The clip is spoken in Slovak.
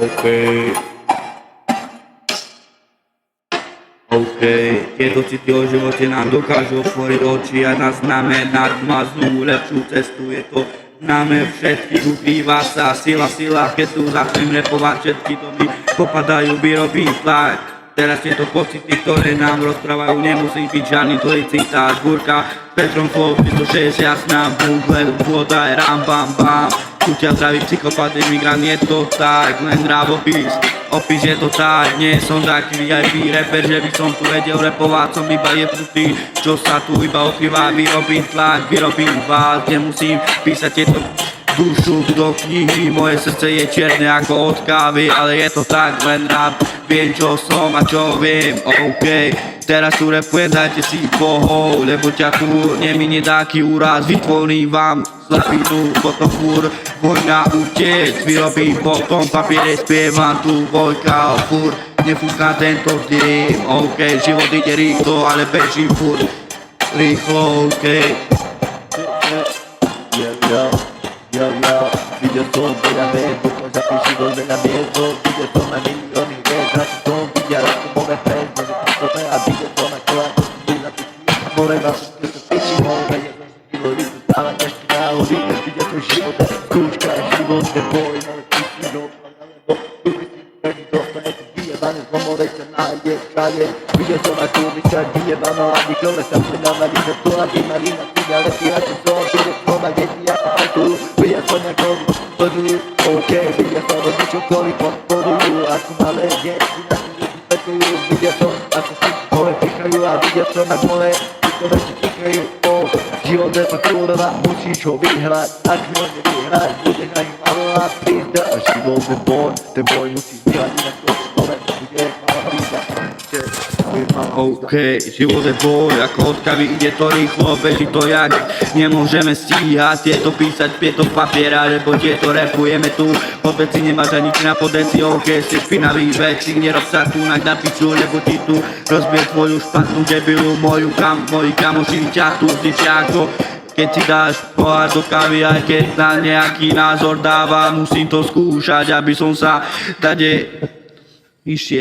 OK, tieto city o živote nám dokážu otvoriť oči a nás znamenať maznú lepšiu cestu. Je to náme všetkých, ukrýva sa sila, keď tu začnem repovať, všetky to mi popadajú, vyrobím tlak. Teraz tieto pocity, ktoré nám rozprávajú, nemusí byť žiadny tvoj citát. Gúrka, Petrom Flow, 160 jasná, Google, voda je ram bam bam. Tu ťa zdraví psychopat, imigrant, je to tak, len opis, je to tak. Nie som taký VIP rapper, že by som tu vedel repovať, som iba jebnutý, čo sa tu iba odkrýva. Vyrobím tlak, vyrobím vás, nemusím písať tieto dušu do knihy. Moje srdce je čierne ako od kávy, ale je to tak, len rap, viem čo som a čo viem. OK, teraz tu repujem, dajte si pohov, lebo ťa tu neminie taký úraz. Vytvorím vám slabinu, potom fúr, vojna utiec. Vyrobím potom papiere, spievam tu vojka, fúr, nefúka tento dým. OK, život ide rýchlo, ale beží fúr rýchlo. OK. Video son veramente cosa preciso veramente video son a milioni di son video como me prendo tutto per la video son ancora la amore ma questo pessimo io lo stava destinado video to život skúška život je boj ale ty si vyjebané zlomore sa nájde všade video som ako vyča vyjebané a vyklone sa predávali že to a vymarina ty ale ty a čo som video som a deti a tu vidia som ako podporujú, OK, vidia som od ničokoľvek podporujú, ako malé deti na chvíľu vypetujú, vidia som ako si hore pýkajú a vidia som na mole, týchto veci týkajú, život je to kurva, musíš ho vyhrať, ak ho nevyhrať, bude na ním malá pizda, život je boj, ten boj musíš vyhrať, inak to bude malá pizda. OK, život je boj, ako od kavy ide to rýchlo, beží to jak nemôžeme stíhať, tieto písať tieto papiera, lebo tieto rapujeme tu, vôbec si nemáš ani na podenci. OK, si špinavý veci, nerob sa tu na piču, lebo ti tu rozbije tvoju špatnú debilu, moji kamoši ťa tu zničia ako keď si dáš pohár do kávy, aj keď na nejaký názor dáva, musím to skúšať, aby som sa tade išiel.